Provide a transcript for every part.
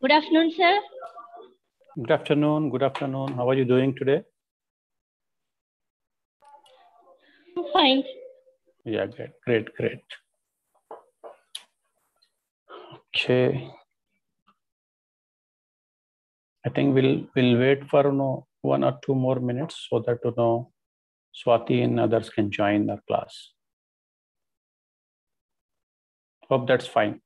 Good afternoon, sir. Good afternoon. Good afternoon. How are you doing today? I'm fine. Yeah, great. Okay. I think we'll wait for 1 or 2 more minutes so that Swati and others can join our class. Hope that's fine.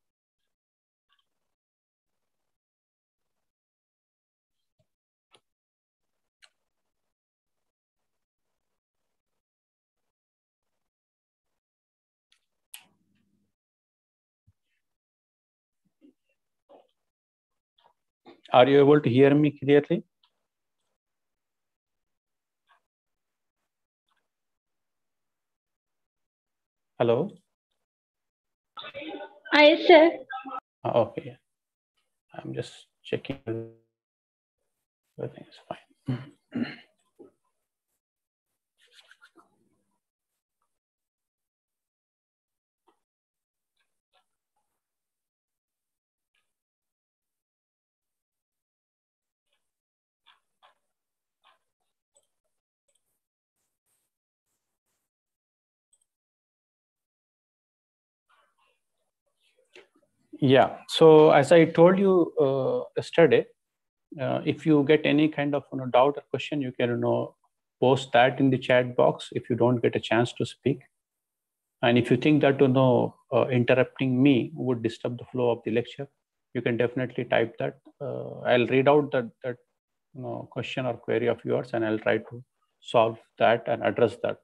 Are you able to hear me clearly? Hello? Yes, sir. Okay. I'm just checking. Everything is fine. Yeah. So as I told you yesterday, if you get any kind of doubt or question, you can post that in the chat box if you don't get a chance to speak. And if you think that interrupting me would disturb the flow of the lecture, you can definitely type that. I'll read out that question or query of yours, and I'll try to solve that and address that.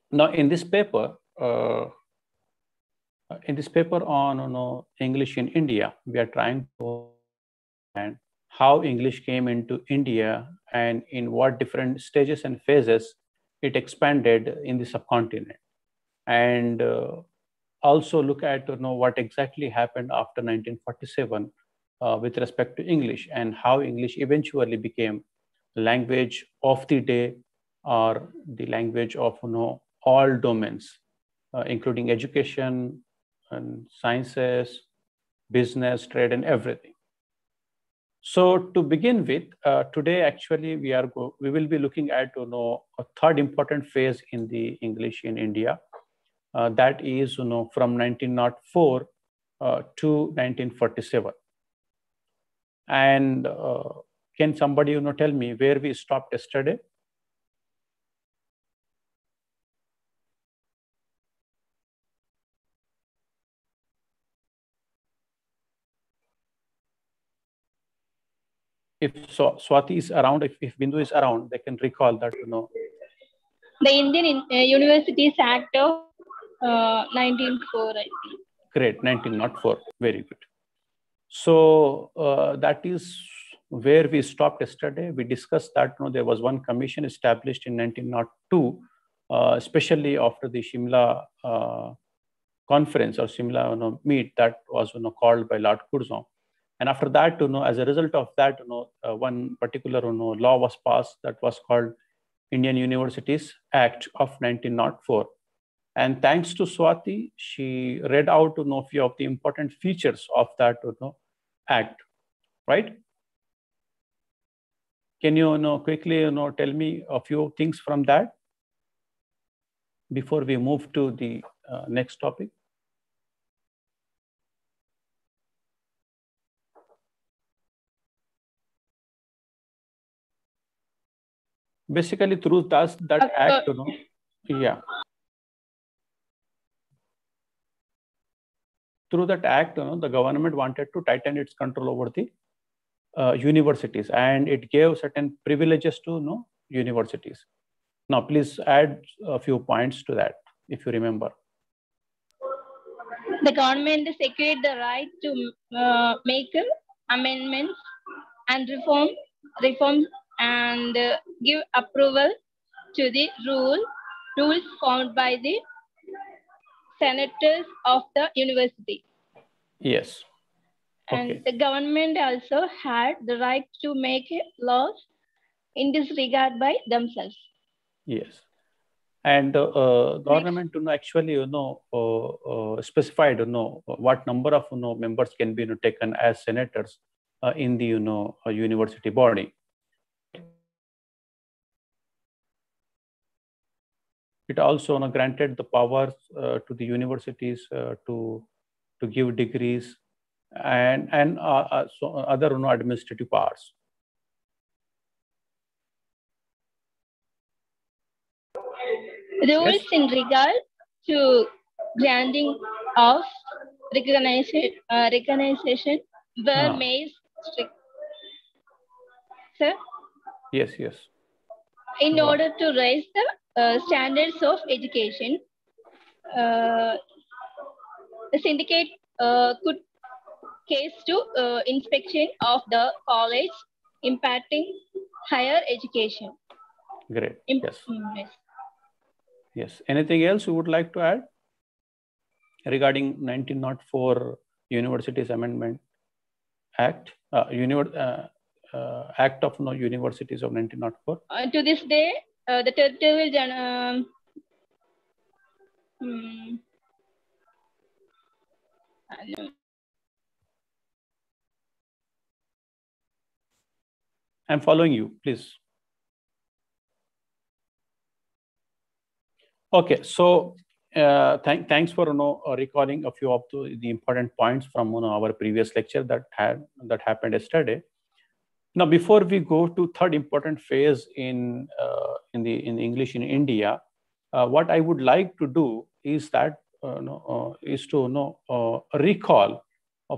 Now, in this paper on English in India, we are trying to understand how English came into India and in what different stages and phases it expanded in the subcontinent, and also look at what exactly happened after 1947 with respect to English and how English eventually became language of the day or the language of all domains, including education and sciences, business, trade, and everything. So to begin with, today actually we will be looking at a third important phase in the English in India. That is from 1904 to 1947. And can somebody tell me where we stopped yesterday? If Swati is around, if Bindu is around, they can recall that The Indian Universities Act of 1904, I think. Great, 1904. Very good. So that is where we stopped yesterday. We discussed that there was one commission established in 1902, especially after the Shimla conference or Shimla meet that was called by Lord Curzon. And after that, as a result of that, one particular law was passed that was called Indian Universities Act of 1904. And thanks to Swati, she read out a few of the important features of that act, right? Can you quickly tell me a few things from that before we move to the next topic? Basically, through that act, yeah. Through that act, the government wanted to tighten its control over the universities, and it gave certain privileges to universities. Now, please add a few points to that, if you remember. The government secured the right to make amendments and reforms and give approval to the rules formed by the senators of the university. Yes. Okay. And the government also had the right to make laws in this regard by themselves. Yes. And government actually specified what number of members can be taken as senators in the university body. It also granted the powers to the universities to give degrees and so other administrative powers. Rules Yes? in regard to granting of recognition were made strict. Sir? Yes, yes. In order to raise the standards of education, the syndicate could case to inspection of the college impacting higher education. Great. Yes. Yes. Anything else you would like to add regarding 1904 Universities Amendment Act, Act of Universities of 1904? To this day, the territorial I'm following you, please. Okay, so thanks for recalling a few of the important points from our previous lecture that happened yesterday. Now, before we go to third important phase in English in India, what I would like to do is that recall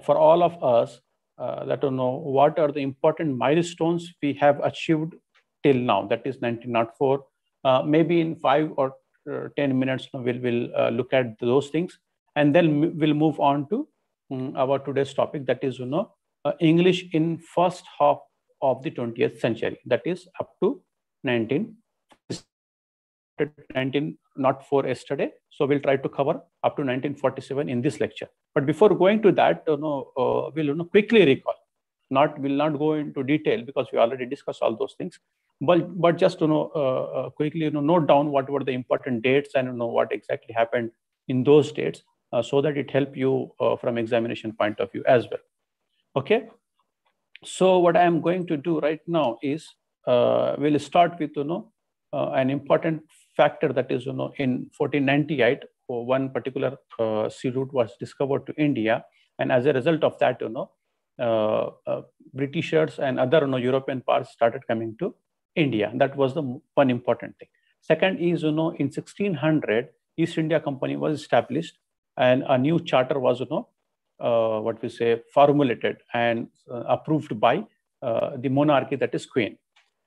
for all of us that what are the important milestones we have achieved till now. That is 1904. Maybe in 5 or 10 minutes we'll look at those things, and then we'll move on to our today's topic, that is English in first half of the 20th century, that is up to 1904 yesterday. So we'll try to cover up to 1947 in this lecture. But before going to that, we'll quickly recall. Will not go into detail because we already discussed all those things. But just quickly note down what were the important dates and what exactly happened in those dates, so that it help you from examination point of view as well. Okay. So what I am going to do right now is we'll start with an important factor, that is in 1498 one particular sea route was discovered to India, and as a result of that Britishers and other European powers started coming to India. That was the one important thing. Second is in 1600 East India Company was established, and a new charter was formulated and approved by the monarchy, that is Queen.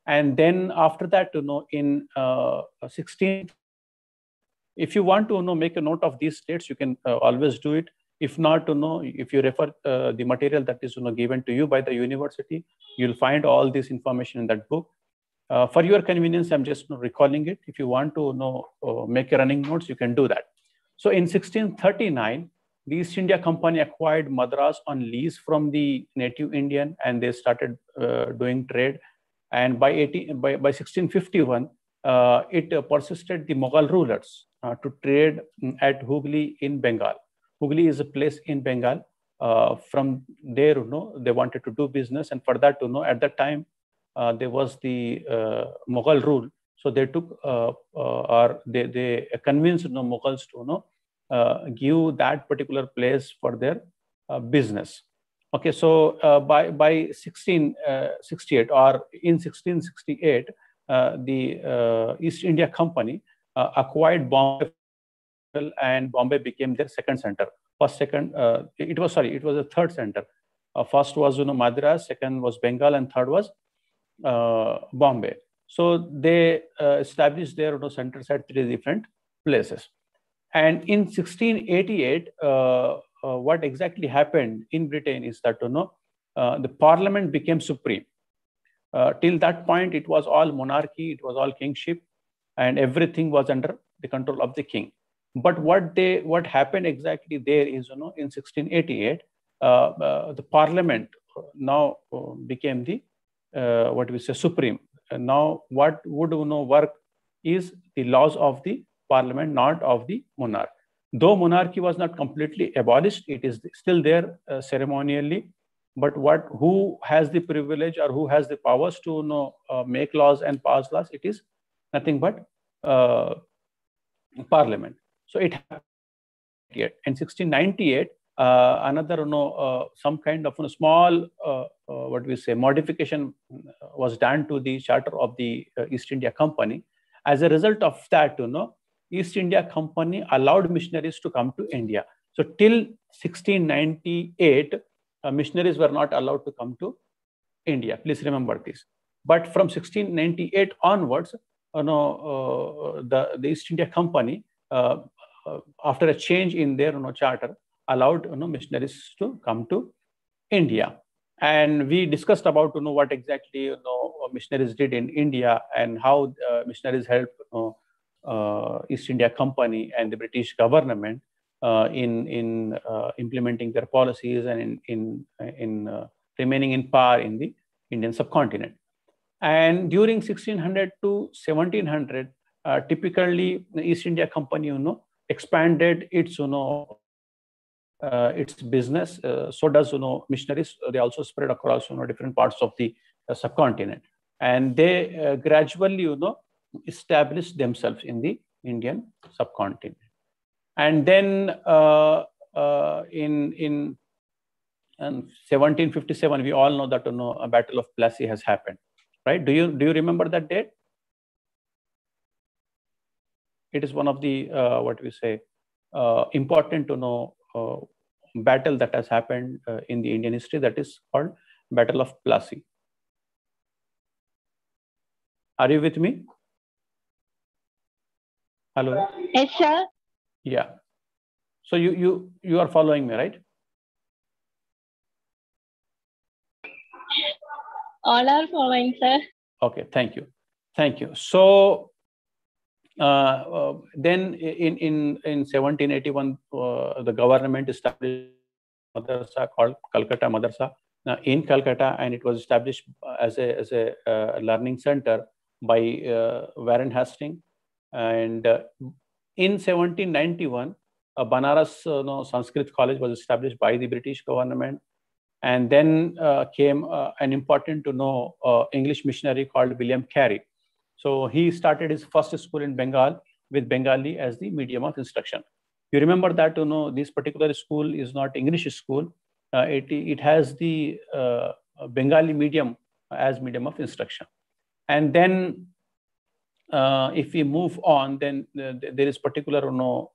And then after that, in 16, if you want to make a note of these dates, you can always do it. If not, if you refer the material that is given to you by the university, you'll find all this information in that book. For your convenience, I'm just recalling it. If you want to make a running notes, you can do that. So in 1639, the East India Company acquired Madras on lease from the native Indian, and they started doing trade. And by 1651, it persisted the Mughal rulers to trade at Hooghly in Bengal. Hooghly is a place in Bengal. From there, they wanted to do business, and for that, at that time, there was the Mughal rule. So they took or they convinced Mughals to give that particular place for their business. Okay, so by 1668 or in 1668, the East India Company acquired Bombay, and Bombay became their second center. It was a third center. First was Madras, second was Bengal, and third was Bombay. So they established their centers at 3 different places. And in 1688, what exactly happened in Britain is that the parliament became supreme. Till that point, it was all monarchy, it was all kingship, and everything was under the control of the king. But what happened exactly there is, in 1688, the parliament now became the supreme. Now what would work is the laws of the parliament, not of the monarch. Though monarchy was not completely abolished, it is still there ceremonially. But who has the privilege or who has the powers to make laws and pass laws? It is nothing but parliament. So it happened in 1698. Another some kind of small what we say modification was done to the charter of the East India Company. As a result of that, East India Company allowed missionaries to come to India. So till 1698, missionaries were not allowed to come to India. Please remember this. But from 1698 onwards, the East India Company, after a change in their charter, allowed missionaries to come to India. And we discussed about what exactly missionaries did in India and how missionaries helped East India Company and the British government in implementing their policies and in remaining in power in the Indian subcontinent. And during 1600 to 1700, typically the East India Company expanded its its business. So does missionaries. They also spread across different parts of the subcontinent, and they gradually established themselves in the Indian subcontinent. And then in 1757, we all know that a Battle of Plassey has happened, right? Do you remember that date? It is one of the what we say important battle that has happened in the Indian history, that is called Battle of Plassey. Are you with me? Hello? Yes, sir. Yeah. So you are following me, right? All are following, sir. Okay, thank you. Thank you. So then in 1781, the government established a madrasa called Calcutta Madrasa in Calcutta, and it was established as a learning center by Warren Hastings. And in 1791, Banaras Sanskrit College was established by the British government. And then came an important English missionary called William Carey. So he started his first school in Bengal with Bengali as the medium of instruction. You remember that this particular school is not English school. It has the Bengali medium as medium of instruction. And then if we move on, then there is particular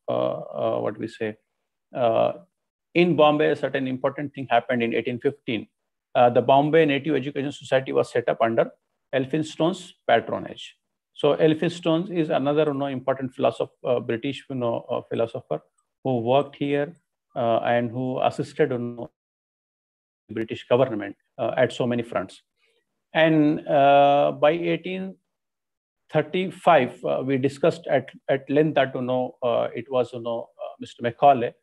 what we say in Bombay, a certain important thing happened in 1815. The Bombay Native Education Society was set up under Elphinstone's patronage. So Elphinstone is another important philosopher, British philosopher who worked here and who assisted the British government at so many fronts. And by 1835, we discussed at length that it was Mr. Macaulay,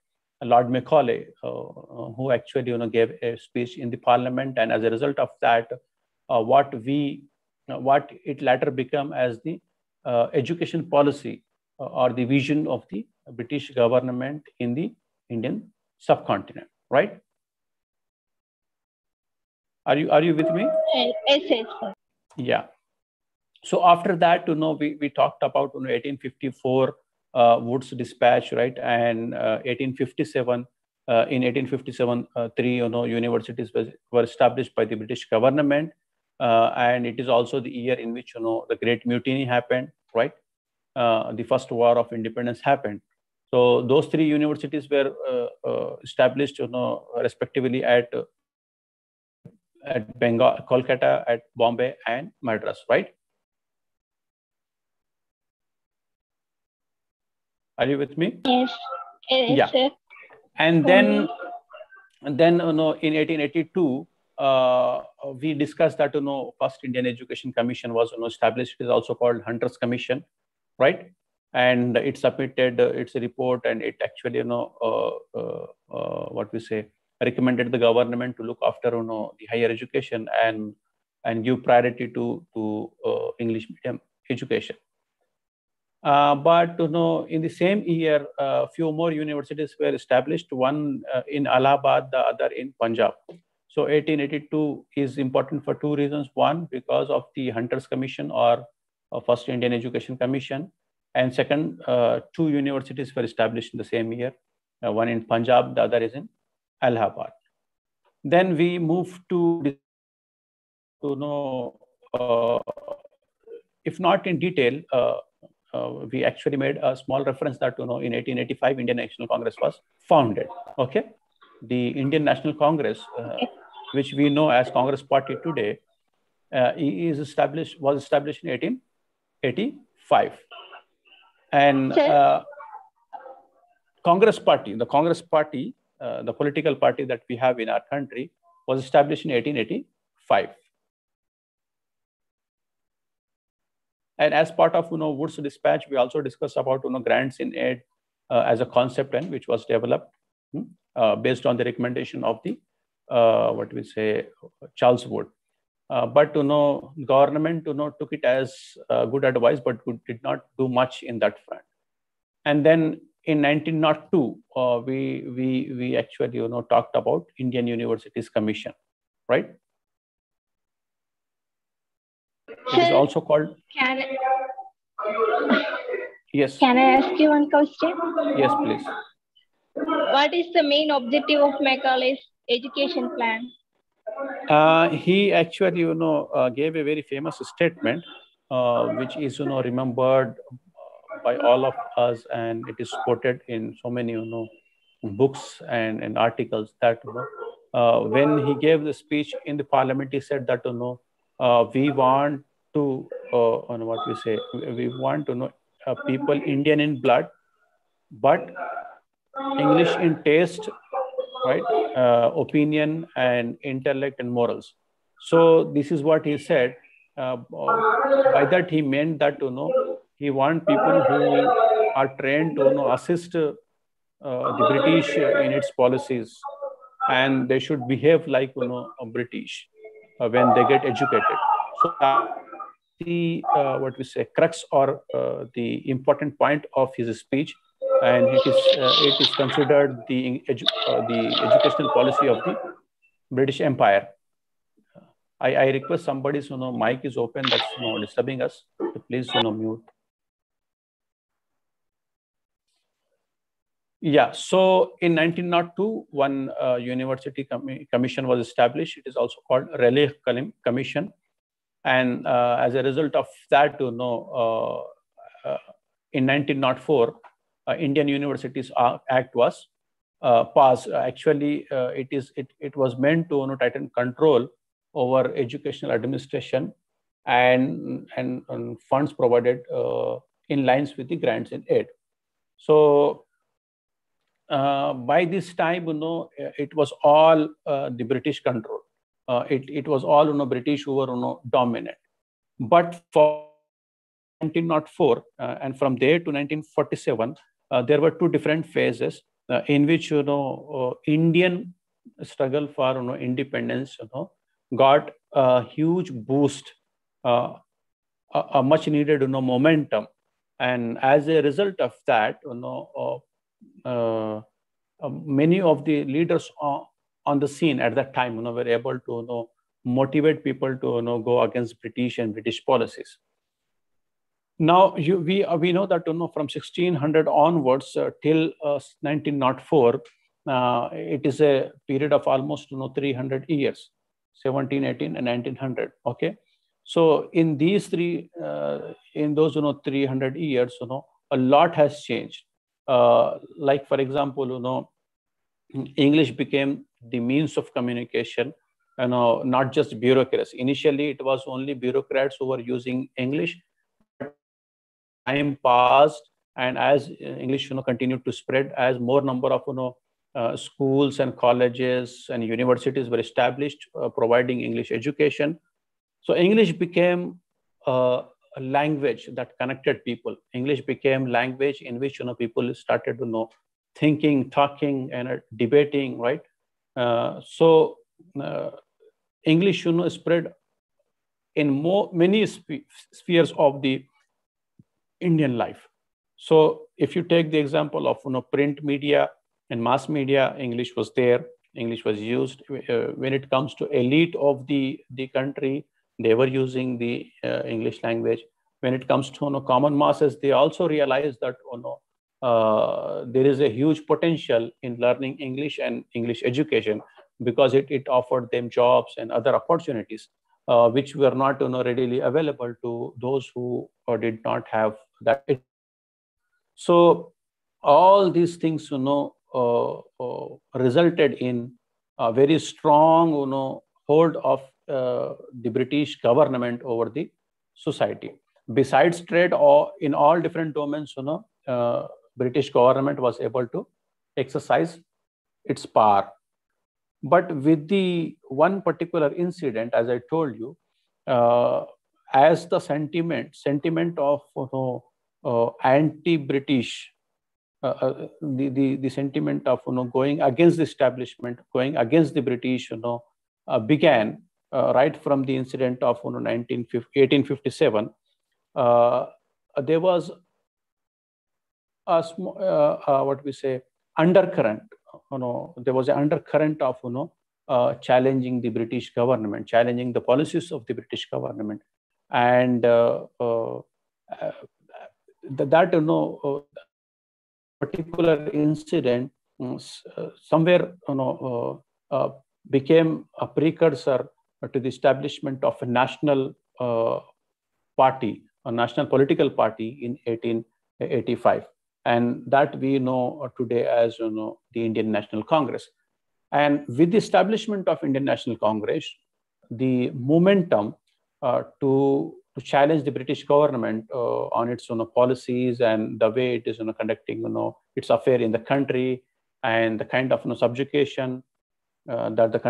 Lord Macaulay, who actually gave a speech in the Parliament, and as a result of that, what it later became as the education policy or the vision of the British government in the Indian subcontinent, right? Are you with me? Yes, yes, sir. Yeah. So after that, we talked about 1854 Wood's dispatch, right? And 1857. In 1857, three universities were established by the British government, and it is also the year in which the Great Mutiny happened, right? The first War of Independence happened. So those three universities were established, respectively at Bengal, Kolkata, at Bombay, and Madras, right? Are you with me? Yes, yes, Yeah. sir. And then in 1882, we discussed that first Indian Education Commission was established. It is also called Hunter's Commission, right? And it submitted its report, and it actually what we say recommended the government to look after the higher education and give priority to English medium education. But in the same year, a few more universities were established, one in Allahabad, the other in Punjab. So 1882 is important for two reasons. One, because of the Hunters Commission or First Indian Education Commission. And second, two universities were established in the same year, one in Punjab, the other is in Allahabad. Then we moved to know, if not in detail, we actually made a small reference that in 1885 Indian National Congress was founded. Okay, the Indian National Congress, which we know as Congress Party today, was established in 1885, and Congress Party, the political party that we have in our country, was established in 1885. And as part of Wood's dispatch, we also discussed about grants in aid as a concept, and which was developed based on the recommendation of the Charles Wood. But government took it as good advice, but did not do much in that front. And then in 1902, we actually talked about Indian Universities Commission, right? It is also called. Yes. Can I ask you one question? Yes, please. What is the main objective of Macaulay's education plan? He actually, gave a very famous statement, which is, remembered by all of us, and it is quoted in so many, books and articles. That when he gave the speech in the parliament, he said that we want to we want to know people Indian in blood, but English in taste, right? Opinion and intellect and morals. So this is what he said. By that he meant that he want people who are trained to assist the British in its policies, and they should behave like a British when they get educated. So the crux or the important point of his speech, and it is considered the educational policy of the British Empire. I request somebody's mic is open, that's disturbing us. So please mute. Yeah, so in 1902, one university commission was established. It is also called Raleigh Commission. And as a result of that, in 1904, Indian Universities Act was passed. Actually, it was meant to tighten control over educational administration and funds provided in lines with the grants and aid. So by this time, it was all the British control. It was all British who were dominant. But for 1904 and from there to 1947, there were two different phases in which Indian struggle for independence got a huge boost, a much needed momentum, and as a result of that, many of the leaders on the scene at that time were able to motivate people to go against British and British policies. Now we know that from 1600 onwards till 1904, it is a period of almost 300 years, 1718 and 1900. Okay, so in these in those 300 years, a lot has changed. Like for example, English became the means of communication, not just bureaucracy. Initially, it was only bureaucrats who were using English, but time passed, and as English continued to spread, as more number of schools and colleges and universities were established providing English education, so English became a language that connected people. English became language in which people started thinking, talking, and debating, right? So English spread in many spheres of the Indian life. So if you take the example of print media and mass media, English was there, English was used. When it comes to elite of the country, they were using the English language. When it comes to common masses, they also realized that there is a huge potential in learning English and English education, because it offered them jobs and other opportunities, which were not readily available to those who did not have that. So all these things resulted in a very strong hold of the British government over the society. Besides trade, or in all different domains, British government was able to exercise its power. But with the one particular incident, as I told you, as the sentiment of anti-British, the sentiment of going against the establishment, going against the British, began right from the incident of 1857. There was a what we say undercurrent. There was an undercurrent of challenging the British government, challenging the policies of the British government, and that particular incident somewhere became a precursor to the establishment of a national party, a national political party in 1885, and that we know today as the Indian National Congress. And with the establishment of Indian National Congress, the momentum to challenge the British government on its policies and the way it is conducting its affair in the country, and the kind of subjugation that the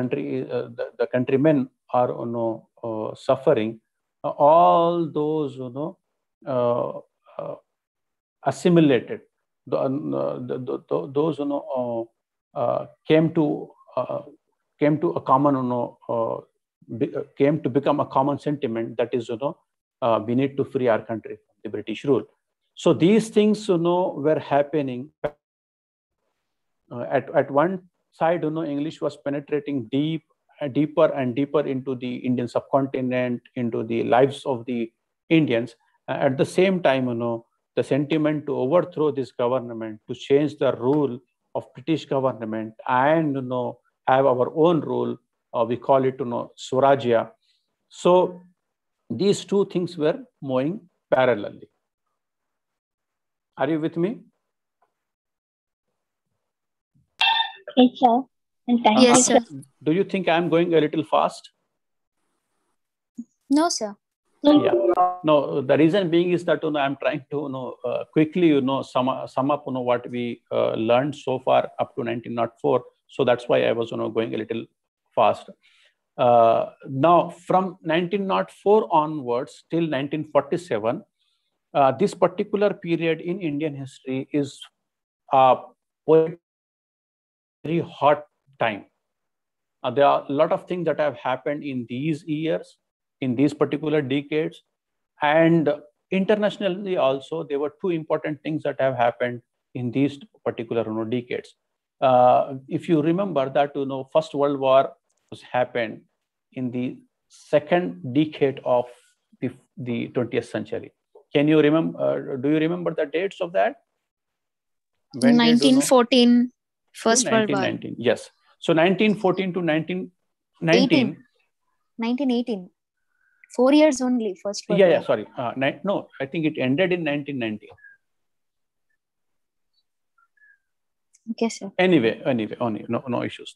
countrymen are suffering, all those assimilated, those came to a common came to become a common sentiment, that is we need to free our country from the British rule. So these things were happening at one side. English was penetrating deeper and deeper into the Indian subcontinent, into the lives of the Indians. At the same time, the sentiment to overthrow this government, to change the rule of British government, and have our own rule, we call it Swarajya. So these two things were moving parallelly. Are you with me? Yes, sir. And thank Yes, you, sir. Do you think I'm going a little fast? No, sir. Yeah. No, the reason being is that I'm trying to quickly sum up what we learned so far up to 1904. So that's why I was going a little fast. Now from 1904 onwards till 1947, this particular period in Indian history is a very hot time. There are a lot of things that have happened in these years, in these particular decades, and internationally also there were two important things that have happened in these particular decades. If you remember that First World War was happened in the second decade of the 20th century. Can you remember? Do you remember the dates of that? When 1914, First World War. 1919. Yes. So 1914 to 1919. 1918. 4 years only, First World War. Yeah, sorry. No, I think it ended in 1919. Okay, sir. Anyway, no issues.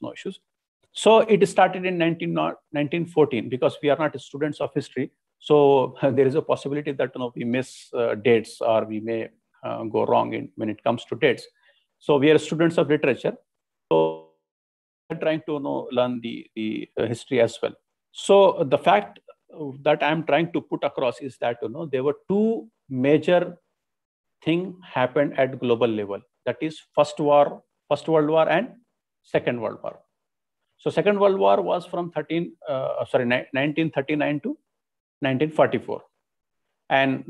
So it started in 1914, because we are not students of history. So there is a possibility that we miss dates, or we may go wrong when it comes to dates. So we are students of literature. So we are trying to learn the history as well. So the fact that I'm trying to put across is that there were two major things happened at global level. That is First World War and Second World War. So Second World War was from 1939 to 1944, and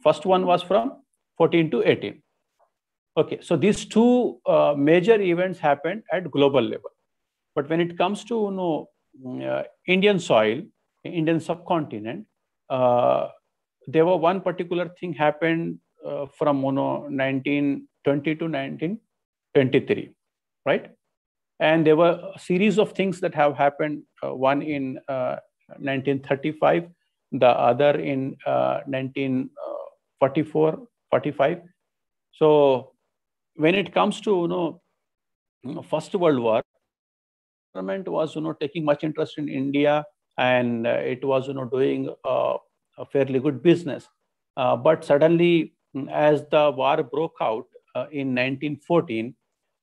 first one was from 14 to 18. Okay, so these two major events happened at global level. But when it comes to Indian soil, Indian subcontinent, there were one particular thing happened from 1920 to 1923, right? And there were a series of things that have happened, one in 1935, the other in 1944, 45. So when it comes to First World War, government was taking much interest in India, and it was doing a fairly good business. But suddenly, as the war broke out in 1914,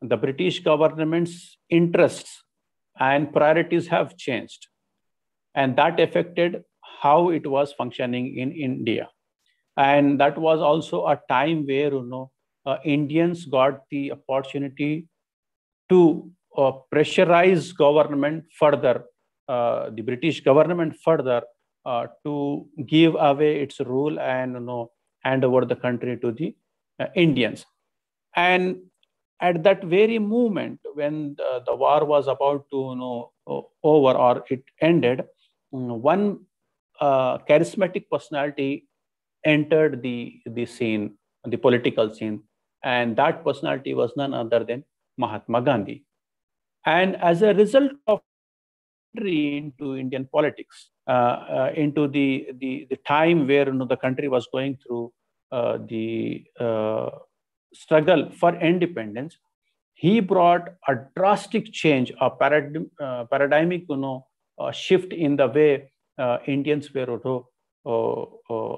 the British government's interests and priorities have changed, and that affected how it was functioning in India. And that was also a time where Indians got the opportunity to pressurize government further, the British government further, to give away its rule and hand over the country to the Indians. And at that very moment, when the war was about to over or it ended, one charismatic personality entered the scene, the political scene, and that personality was none other than Mahatma Gandhi. And as a result of entry into Indian politics, into the time where the country was going through the struggle for independence, he brought a drastic change, a paradigmic shift in the way Indians were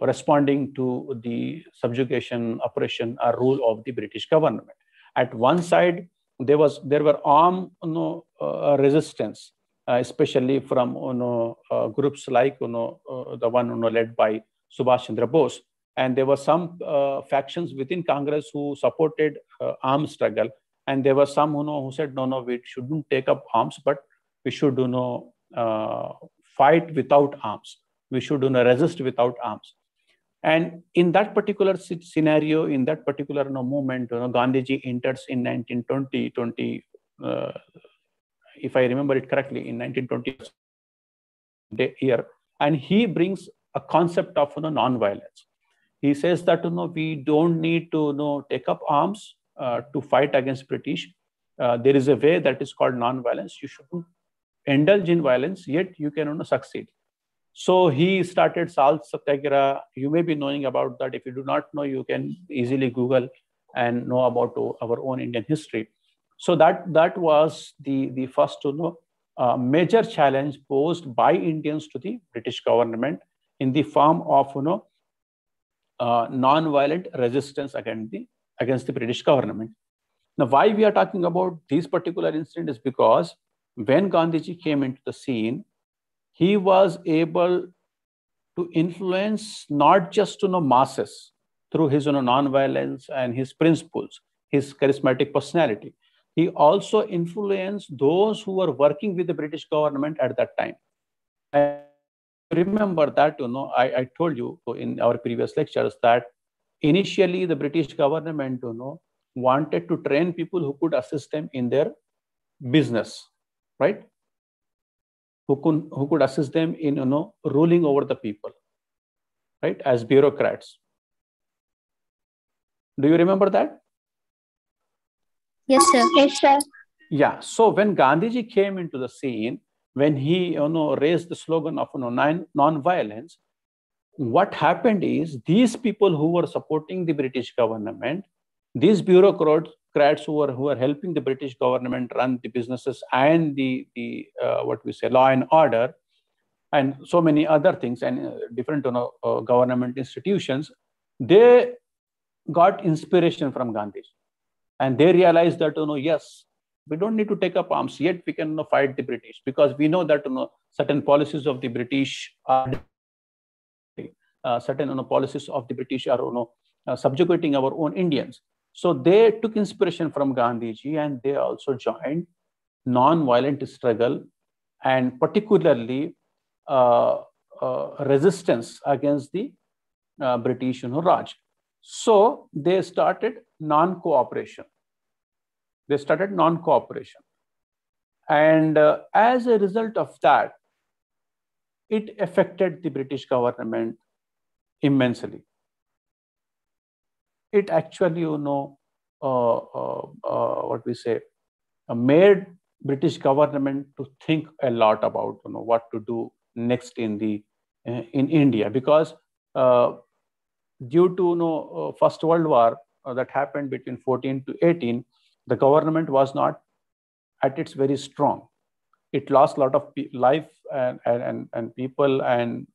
responding to the subjugation, oppression, or rule of the British government. At one side, there were armed resistance, especially from groups like the one led by Subhash Chandra Bose, and there were some factions within Congress who supported armed struggle, and there were some who said no, we shouldn't take up arms, but we should fight without arms. We should resist without arms. And in that particular scenario, in that particular moment, Gandhiji enters in 1920, if I remember it correctly, in 1920 year, and he brings a concept of non-violence. He says that we don't need to take up arms to fight against British. There is a way that is called non-violence. You shouldn't indulge in violence, yet you can succeed. So he started Salt Satyagraha. You may be knowing about that. If you do not know, you can easily Google and know about our own Indian history. So that was the first major challenge posed by Indians to the British government in the form of non-violent resistance against the British government. Now, why we are talking about this particular incident is because when Gandhiji came into the scene, he was able to influence not just masses through his non-violence and his principles, his charismatic personality. He also influenced those who were working with the British government at that time. And remember that I told you in our previous lectures that initially the British government wanted to train people who could assist them in their business, right? Who could assist them in ruling over the people, right, as bureaucrats. Do you remember that? Yes, sir. Yes, sir. Yeah. So when Gandhiji came into the scene, when he raised the slogan of non-violence, what happened is these people who were supporting the British government, these bureaucrats who were helping the British government run the businesses and the what we say law and order, and so many other things, and different government institutions, they got inspiration from Gandhi, and they realized that yes, we don't need to take up arms, yet we can fight the British, because we know that certain policies of the British are certain policies of the British are subjugating our own Indians. So they took inspiration from Gandhiji, and they also joined non-violent struggle, and particularly resistance against the British Raj. So they started non-cooperation. And as a result of that, it affected the British government immensely. It actually, made British government to think a lot about what to do next in India, because due to First World War that happened between 14 to 18, the government was not at its very strong. It lost a lot of life and people, and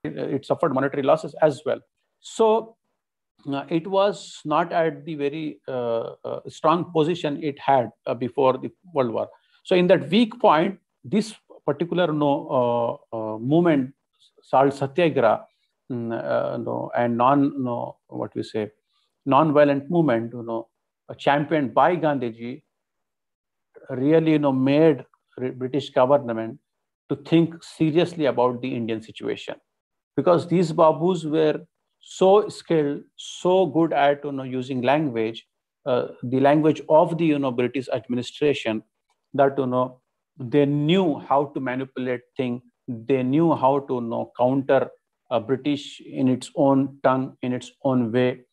it suffered monetary losses as well. So it was not at the very strong position it had before the World War. So in that weak point, this particular movement, Salt Satyagraha, and non-violent movement, championed by Gandhiji, really made British government to think seriously about the Indian situation, because these Babus were so skilled, so good at using language, the language of the British administration, that they knew how to manipulate things. They knew how to counter British in its own tongue, in its own way.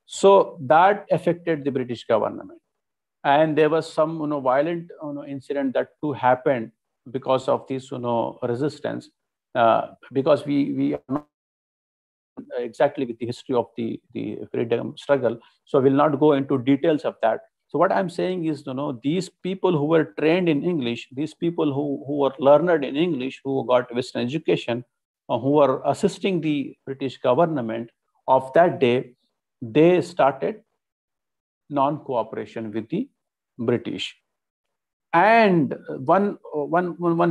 So that affected the British government. And there was some violent incident that too happened because of this resistance, because we are not exactly with the history of the freedom struggle, so we'll not go into details of that. So what I'm saying is, these people who were trained in English, these people who were learned in English, who got Western education, who were assisting the British government of that day, they started non-cooperation with the British. And one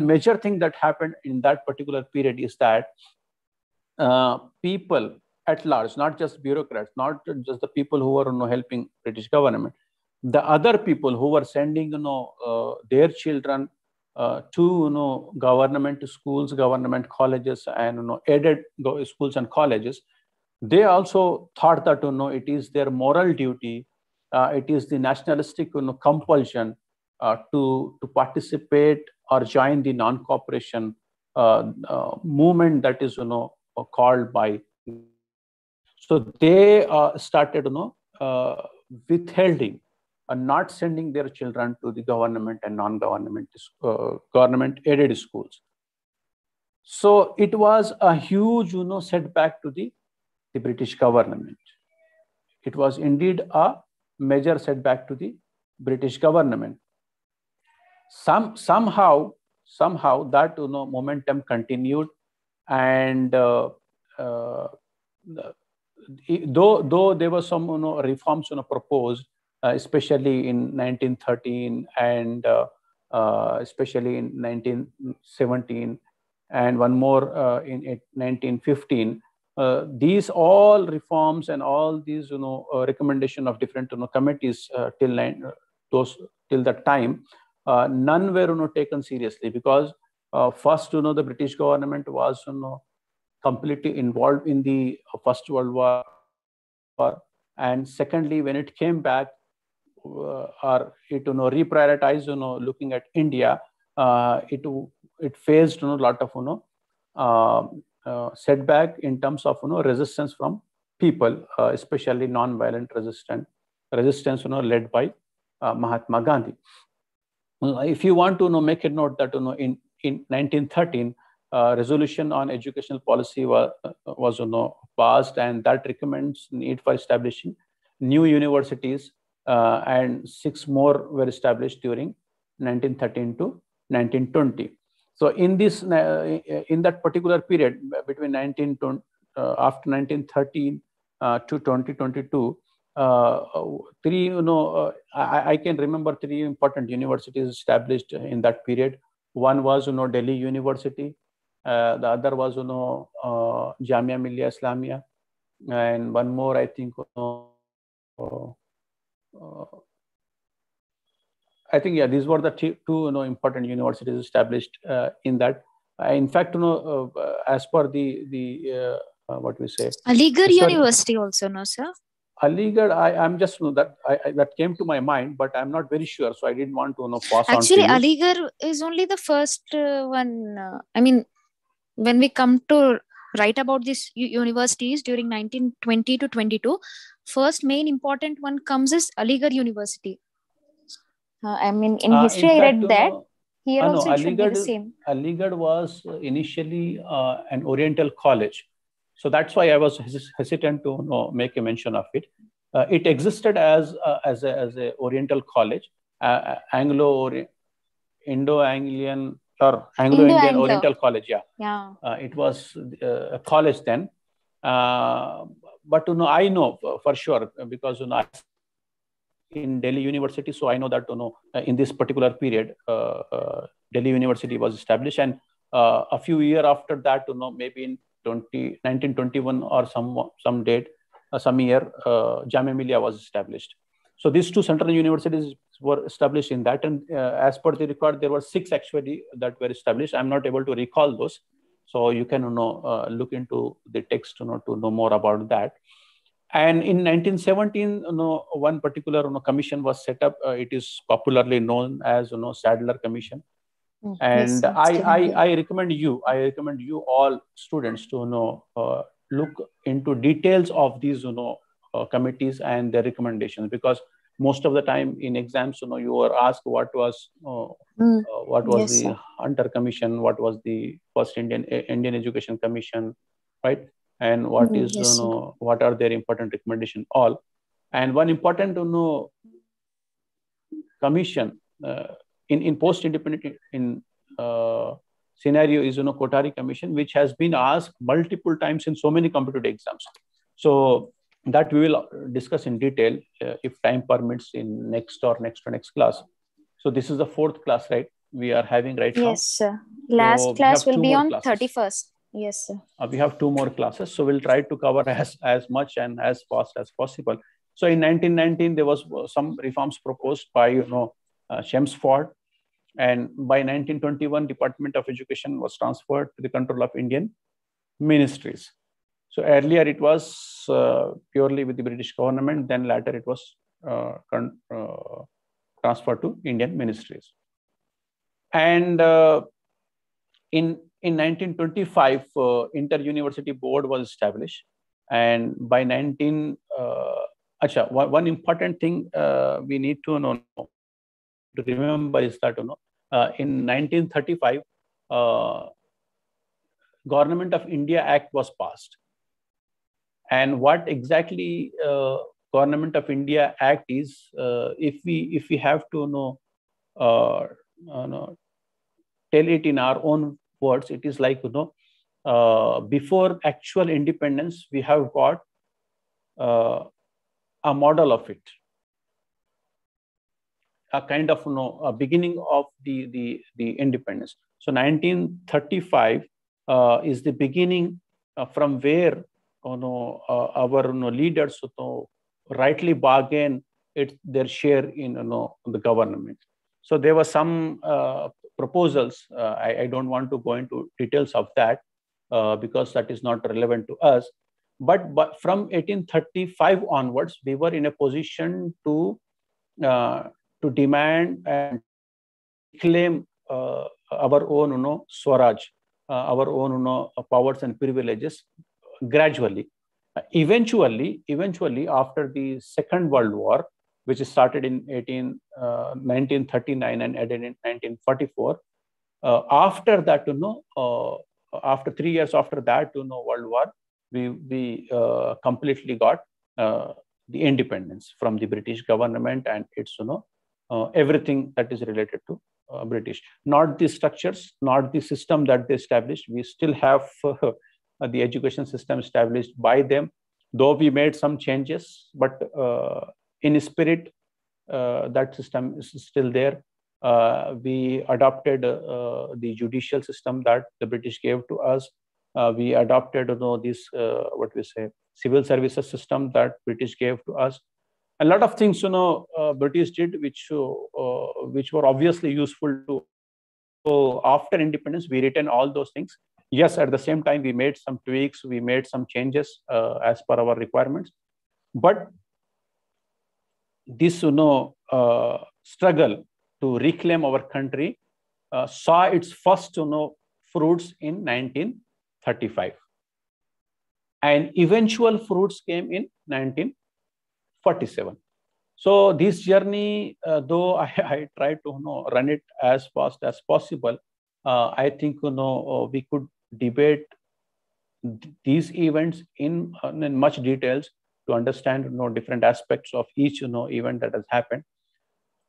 major thing that happened in that particular period is that people at large, not just bureaucrats, not just the people who were helping British government, the other people who were sending their children to government schools, government colleges, and aided schools and colleges, they also thought that it is their moral duty, it is the nationalistic compulsion to participate or join the non-cooperation movement that is called by. So they started withholding and not sending their children to the government and non-government government aided schools. So it was a huge setback to the British government. It was indeed a major setback to the British government. Somehow that momentum continued, and though there were some reforms proposed, especially in 1913 and especially in 1917, and one more in 1915. These all reforms and all these recommendation of different committees till that time, none were taken seriously, because first the British government was completely involved in the First World War, and secondly, when it came back, or it reprioritized looking at India, it faced a lot of setback in terms of resistance from people, especially non-violent resistance led by Mahatma Gandhi. If you want to make a note that in 1913, resolution on educational policy was passed, and that recommends need for establishing new universities, and 6 more were established during 1913 to 1920. So in this in that particular period between after 1913 to 2022, three I can remember 3 important universities established in that period. One was Delhi University, the other was Jamia Millia Islamia, and one more I think these were the 2 important universities established in that. In fact, as per the what we say. Aligarh University also, no, sir? Aligarh, I'm just that that came to my mind, but I'm not very sure, so I didn't want to pass Actually, on to you. Aligarh is only the first one. I mean, when we come to write about these universities during 1920 to 22, first main important one comes is Aligarh University. I mean, in history, I read that. Here no, also it should be the same. Aligarh was initially an Oriental college. So that's why I was hesitant to make a mention of it. It existed as a Oriental college, Indo-Anglian or Anglo-Indian Oriental College. Yeah. It was a college then. But I know for sure because I in Delhi University, so I know that in this particular period, Delhi University was established, and a few years after that, maybe in 1921 or some date, some year, Jamia Millia was established. So these two central universities were established in that, and as per the record, there were 6 actually that were established. I'm not able to recall those, so you can look into the text to know more about that. And in 1917, one particular commission was set up. It is popularly known as Sadler Commission. And yes, I recommend you all students to look into details of these committees and their recommendations, because most of the time in exams you are asked what was yes, the Hunter Commission, what was the first Indian Education Commission, right? And what is yes, what are their important recommendations all. And one important commission in post-independent scenario is Kothari Commission, which has been asked multiple times in so many competitive exams. So that we will discuss in detail if time permits in next class. So this is the 4th class, right? We are having right now. Yes, sir. Last class will be on 31st. Yes, sir. We have 2 more classes, so we'll try to cover as much and as fast as possible. So in 1919, there was some reforms proposed by Chelmsford, and by 1921, Department of Education was transferred to the control of Indian ministries. So earlier it was purely with the British government, then later it was transferred to Indian ministries. And in 1925, Inter-University Board was established, and by one important thing we need to remember is that in 1935, Government of India Act was passed, and what exactly Government of India Act is, if we have to tell it in our own words, it is like before actual independence, we have got a model of it, a kind of a beginning of the independence. So 1935 is the beginning from where our leaders rightly bargain their share in the government. So there were some proposals. I don't want to go into details of that because that is not relevant to us. But from 1835 onwards, we were in a position to demand and claim our own Swaraj, our own powers and privileges gradually. Eventually, after the Second World War, which started in 1939 and ended in 1944, after that, after 3 years after that, World War, we completely got the independence from the British government and its everything that is related to British. Not the structures, not the system that they established. We still have the education system established by them, though we made some changes, but in spirit, that system is still there. We adopted the judicial system that the British gave to us. We adopted this what we say civil services system that British gave to us. A lot of things British did which were obviously useful to. So after independence, we retain all those things, Yes, at the same time, we made some tweaks, we made some changes as per our requirements. But this, struggle to reclaim our country saw its first, fruits in 1935. And eventual fruits came in 1947. So this journey, though I tried to run it as fast as possible, I think we could debate these events in much details to understand different aspects of each event that has happened.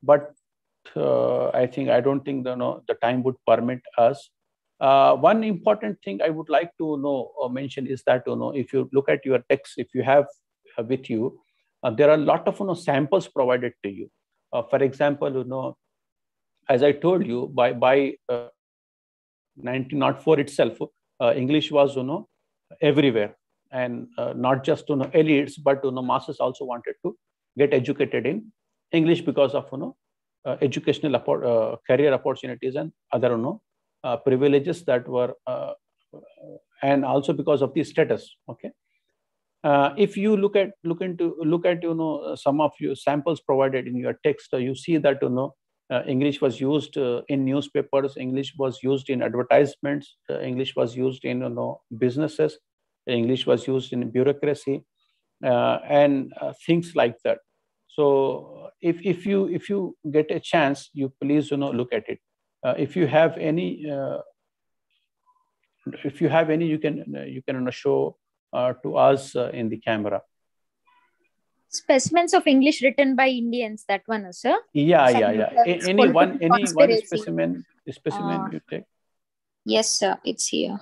But I don't think the time would permit us. One important thing I would like to mention is that if you look at your text, if you have with you, there are a lot of samples provided to you. For example, as I told you, by 1904 itself, English was everywhere, and not just elites, but masses also wanted to get educated in English because of educational career opportunities and other privileges that were, and also because of the status. Okay. If you look at some of your samples provided in your text, you see that English was used in newspapers, English was used in advertisements, English was used in businesses, English was used in bureaucracy, and things like that. So if you get a chance, you please look at it. If you have any, you can show to us in the camera. Specimens of English written by Indians, that one, sir? Yeah. Any one specimen you take? Yes, sir, it's here.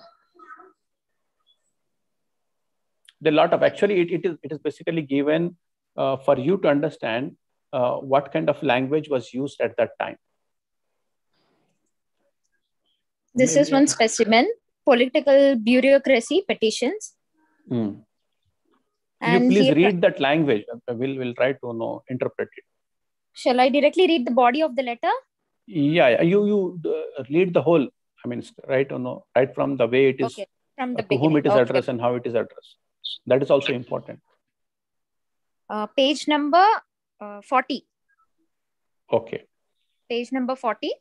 There are a lot of, actually, it is basically given for you to understand what kind of language was used at that time. This is one specimen, political bureaucracy petitions. Could you please read that language? We'll try to interpret it. Shall I directly read the body of the letter? Yeah. You read the whole. I mean, right from the way it is, okay, from the to beginning. whom it is addressed and how it is addressed. That is also important. Page number 40. Okay. Page number 40.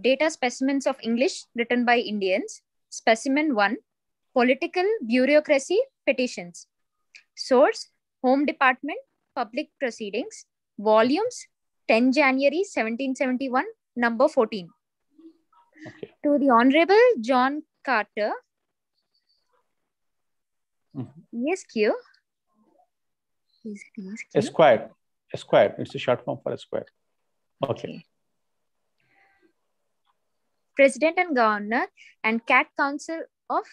Data specimens of English written by Indians. Specimen 1. Political bureaucracy petitions. Source: Home Department, Public Proceedings, Volumes, 10 January 1771, number 14. Okay. To the Honorable John Carter, ESQ. Esquire. It's a short form for Esquire. Okay. President and Governor and Cat Council of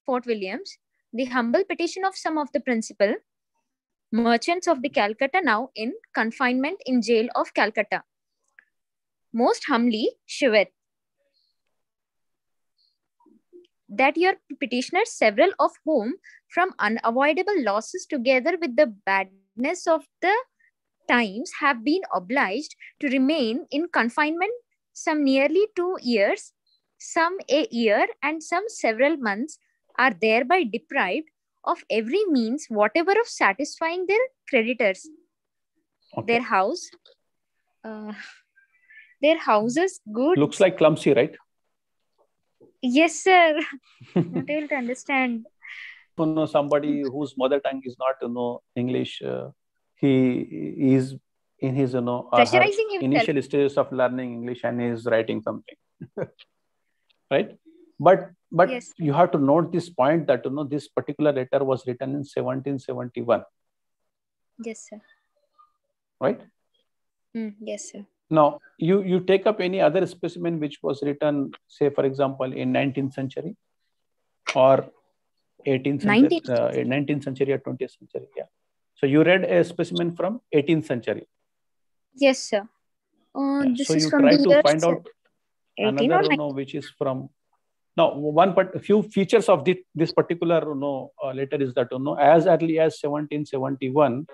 Fort Williams, the humble petition of some of the principal merchants of the Calcutta now in confinement in jail of Calcutta. Most humbly, sheweth that your petitioners, several of whom from unavoidable losses together with the badness of the times have been obliged to remain in confinement some nearly 2 years, some a year, and some several months, are thereby deprived of every means whatever of satisfying their creditors. Okay. Their houses good. Looks like clumsy, right? Yes, sir. Not able to understand. Somebody whose mother tongue is not English, he is in his initial stages of learning English and he is writing something. Right? But yes, you have to note this point that this particular letter was written in 1771. Yes, sir. Right? Yes, sir. Now, you take up any other specimen which was written, say, for example, in 19th century or 18th century, 19th century or 20th century. Yeah. So you read a specimen from 18th century. Yes, sir. This so is you from try the to find out another, which is from. Now, few features of this particular letter is that as early as 1771,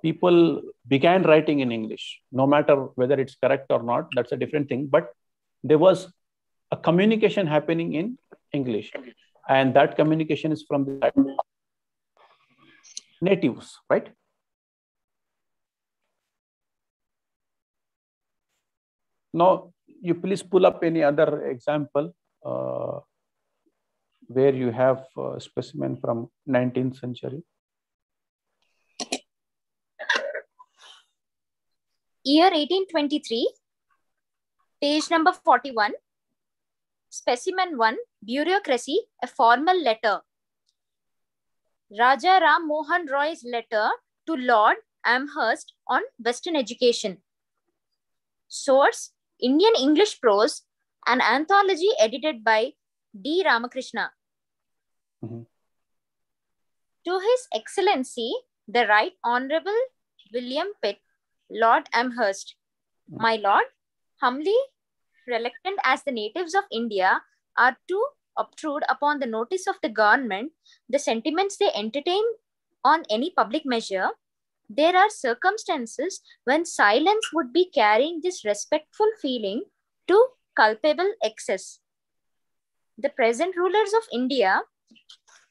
people began writing in English. No matter whether it's correct or not, that's a different thing. But there was a communication happening in English, and that communication is from the natives, right? Now, you please pull up any other example where you have a specimen from 19th century. Year 1823, page number 41, specimen 1, bureaucracy, a formal letter. Raja Ram Mohan Roy's letter to Lord Amherst on Western education. Source, Indian English Prose, an anthology edited by D. Ramakrishna. Mm-hmm. To His Excellency, the Right Honorable William Pitt, Lord Amherst. My Lord, humbly reluctant as the natives of India are to obtrude upon the notice of the government the sentiments they entertain on any public measure, there are circumstances when silence would be carrying this respectful feeling to culpable excess. The present rulers of India,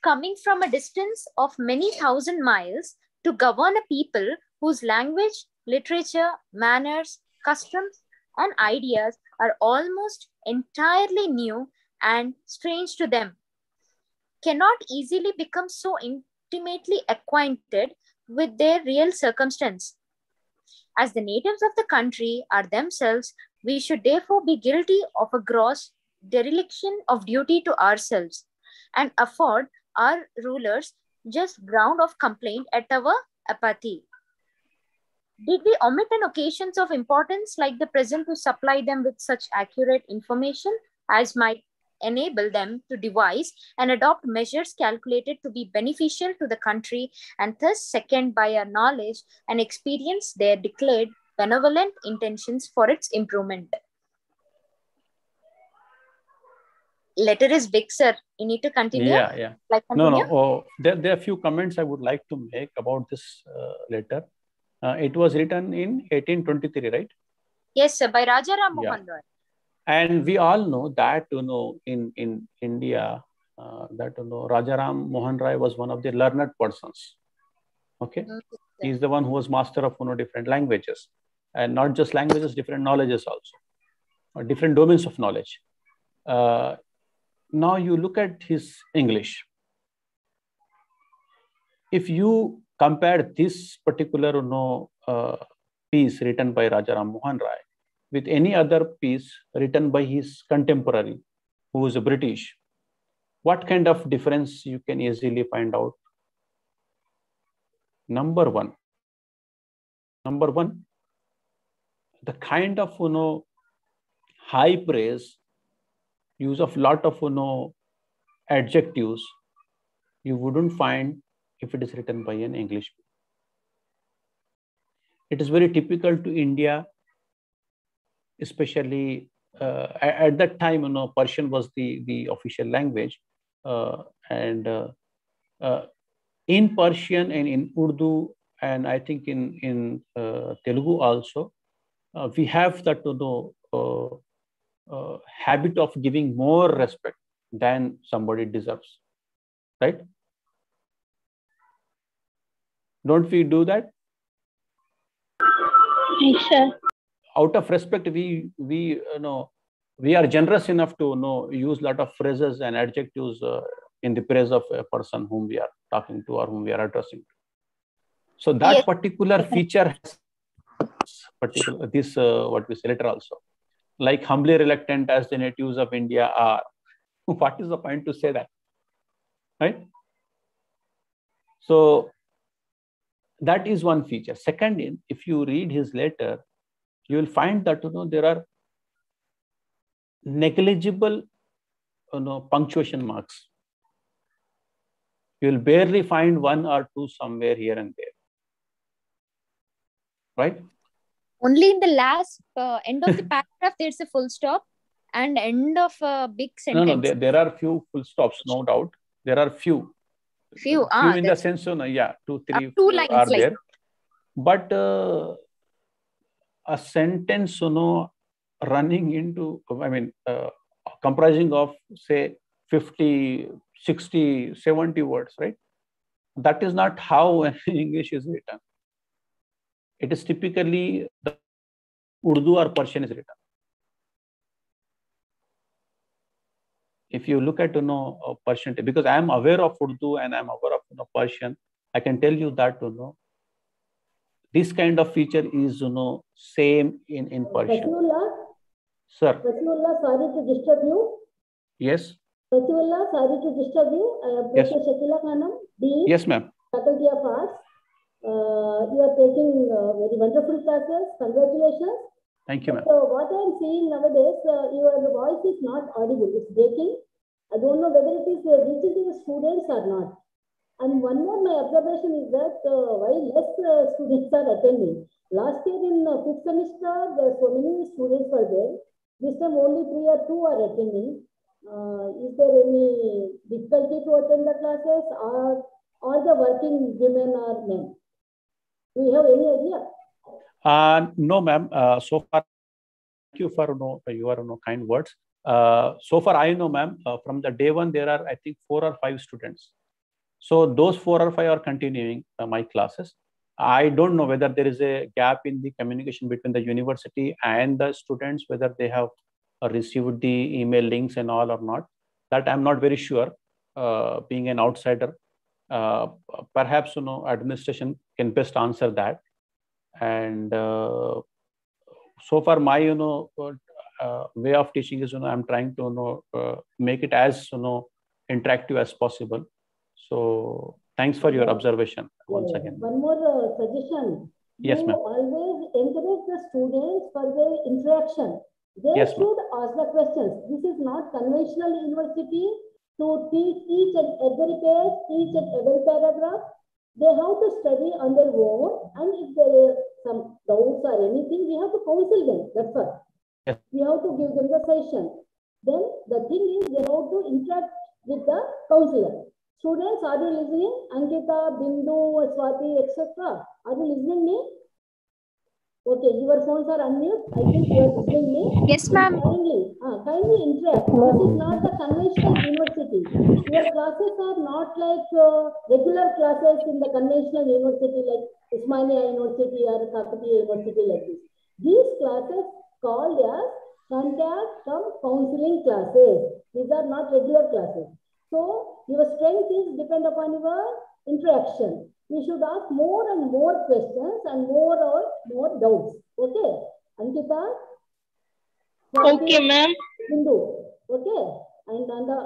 coming from a distance of many thousand miles to govern a people whose language, literature, manners, customs, and ideas are almost entirely new and strange to them, cannot easily become so intimately acquainted with their real circumstance. As the natives of the country are themselves, we should therefore be guilty of a gross dereliction of duty to ourselves and afford our rulers just ground of complaint at our apathy. Did we omit on occasions of importance like the present to supply them with such accurate information as might enable them to devise and adopt measures calculated to be beneficial to the country and thus second by our knowledge and experience their declared benevolent intentions for its improvement? Letter is big, sir. You need to continue. Yeah. Like continue? No. There are a few comments I would like to make about this letter. It was written in 1823, right? Yes, sir, by Raja Ram Mohan Roy. And we all know that, in India, Raja Ram Mohan Roy was one of the learned persons. Okay. He's the one who was master of different languages, and not just languages, different knowledges also, or different domains of knowledge. Now you look at his English. If you compare this particular piece written by Raja Ram Mohan Roy with any other piece written by his contemporary, who is a British, what kind of difference you can easily find out? Number one, the kind of high praise, use of lot of adjectives you wouldn't find if it is written by an English. It is very typical to India, especially at that time. Persian was the official language, and in Persian and in Urdu, and I think in Telugu also, we have that habit of giving more respect than somebody deserves, right? Don't we do that? Yes, sir. Out of respect, we are generous enough to use a lot of phrases and adjectives in the praise of a person whom we are talking to or whom we are addressing to. So that particular feature has this what we say letter also, like humbly reluctant as the natives of India are. What is the point to say that, right? So that is one feature. Second, if you read his letter, you will find that there are negligible punctuation marks. You will barely find one or two somewhere here and there, right? Only in the last end of the paragraph there's a full stop, and end of a big sentence. No, there are few full stops, no doubt. There are few in the sense, 2, 3, 2 lines are like there. But a sentence, running into, comprising of say 50, 60, 70 words, right? That is not how English is written. It is typically the Urdu or Persian is written. If you look at Persian, because I am aware of Urdu and I am aware of Persian, I can tell you that this kind of feature is same in Persian. Fasiullah? Sir. Fasiullah, sorry to disturb you. Yes. Fasiullah, sorry to disturb you. Yes. Professor Shakila Khanam, Dean. Yes, ma'am. Faculty of Arts. You are taking very wonderful classes. Congratulations. Thank you, ma'am. So what I am seeing nowadays, your voice is not audible. It's breaking. I don't know whether it is reaching to the students or not. And one more, my observation is that why less students are attending. Last year in 5th semester, there so many students were there. This time only 3 or 2 are attending. Is there any difficulty to attend the classes, or the working women or men? Do you have any idea? No, ma'am. So far, thank you for your kind words. So far, I know, ma'am, from the day one, there are, I think, 4 or 5 students. So those 4 or 5 are continuing my classes. I don't know whether there is a gap in the communication between the university and the students, whether they have received the email links and all or not. That I'm not very sure, being an outsider. Perhaps, administration can best answer that. And so far, my, way of teaching is, I'm trying to, make it as, interactive as possible. So thanks for your observation once again. One more suggestion. Yes, ma'am. Always encourage the students for their interaction. They should ask the questions. This is not conventional university to teach each and every page, each and every paragraph. They have to study on their own, and if there is some doubts or anything, we have to counsel them. That's all. Yes. We have to give them the session. Then the thing is, they have to interact with the counselor. Students, are you listening? Ankita, Bindu, Swati, etc. Are you listening me? Okay, your phones are unmute. I think you are listening me. Yes, ma'am. Kindly interact. This is not the conventional university. Your classes are not like regular classes in the conventional university like Usmania University or Kakatiya University like this. These classes called as contact cum counseling classes. These are not regular classes. So your strength is depend upon your interaction. You should ask more and more questions and more doubts. Okay, Ankita? Okay, ma'am. Hindu. Okay, and on the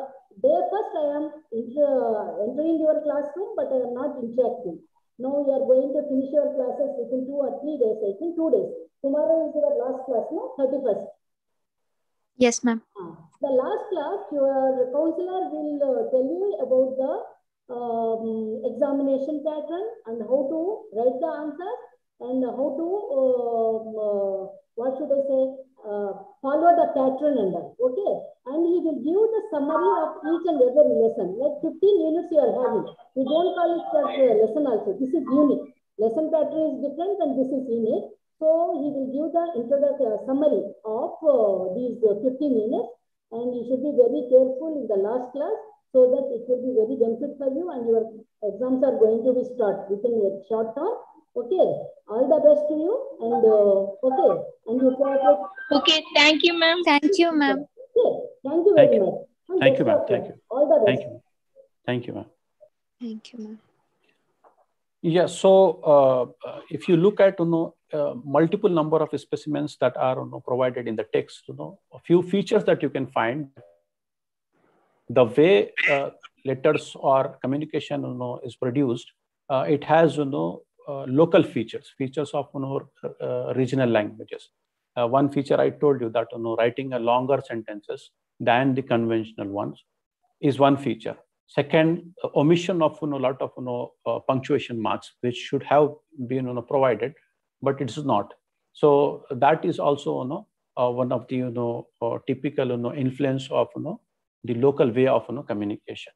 day first I am entering your classroom, but I am not interacting. Now you are going to finish your classes within 2 or 3 days. I think 2 days. Tomorrow is your last class, no? 31st. Yes, ma'am. The last class, your counselor will tell you about the examination pattern and how to write the answers and how to, what should I say, follow the pattern and all. Okay. And he will give the summary of each and every lesson. Like 15 units you are having. We don't call it as lesson also. This is unit. Lesson pattern is different and this is unit. So he will give the introductory summary of these 15 units, and you should be very careful in the last class so that it will be very benefit for you, and your exams are going to be start within a short time. Okay, all the best to you, and okay, and you cooperate. Okay, thank you, ma'am. Thank you, ma'am. Okay, thank you very much. Thank you, ma'am. Thank you. All the best. Thank you. Thank you, ma'am. Thank you, ma'am. Yeah, so if you look at multiple number of specimens that are provided in the text, a few features that you can find. The way letters or communication is produced, it has local features of regional languages. One feature I told you that writing a longer sentences than the conventional ones is one feature. Second, omission of a lot of punctuation marks, which should have been provided, but it is not. So that is also one of the typical influence of the local way of communication.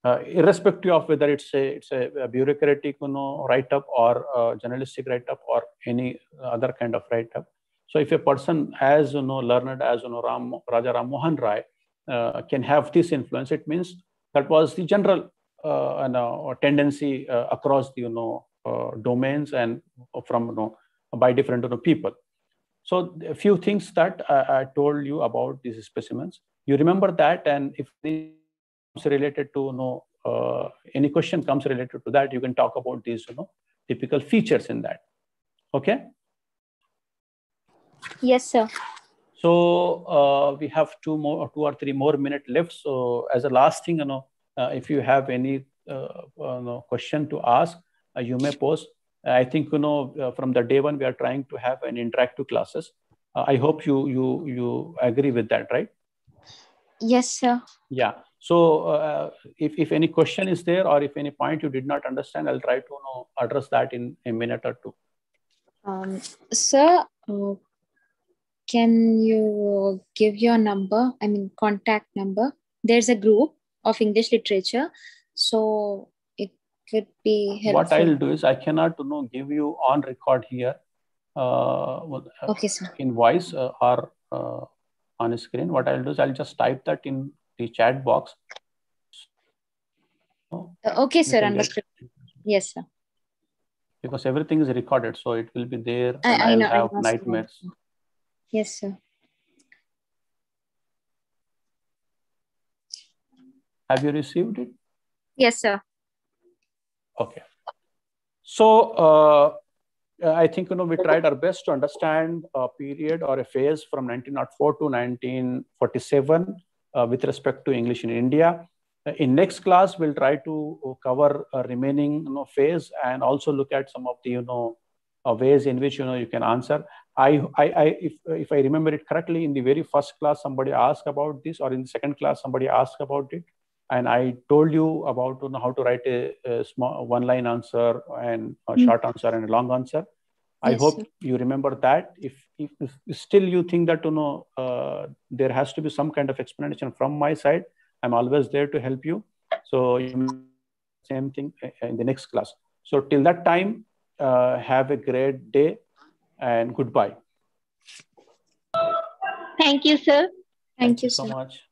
Irrespective of whether it's a bureaucratic write-up or journalistic write-up or any other kind of write-up. So if a person as learned as Raja Ram Mohan Rai, can have this influence, it means that was the general tendency across the domains and from by different people. So a few things that I told you about these specimens, you remember that, and if it's related to any question comes related to that, you can talk about these typical features in that. Okay. Yes, sir. So we have 2 or 3 more minutes left. So as a last thing, if you have any question to ask, you may pose. I think from the day one we are trying to have an interactive classes. I hope you agree with that, right? Yes, sir. Yeah. So if any question is there, or if any point you did not understand, I'll try to address that in a minute or two. Sir, can you give your number? I mean, contact number. There's a group of English literature, so it would be helpful. What I'll do is I cannot give you on record here. Okay, sir. In voice or on a screen. What I'll do is I'll just type that in the chat box. Okay, sir. Understood. Yes, sir. Because everything is recorded, so it will be there. I I'll know, have nightmares. Yes, sir. Have you received it? Yes, sir. Okay. So I think we tried our best to understand a period or a phase from 1904 to 1947 with respect to English in India. In next class, we'll try to cover a remaining phase and also look at some of the ways in which you can answer. If I remember it correctly, in the very first class somebody asked about this, or in the second class somebody asked about it, and I told you about how to write a small one-line answer and a short answer and a long answer. I hope sir. you remember that. If still you think that there has to be some kind of explanation from my side, I'm always there to help you. So you same thing in the next class. So till that time, have a great day and goodbye. Thank you, sir. Thank you, so sir. much.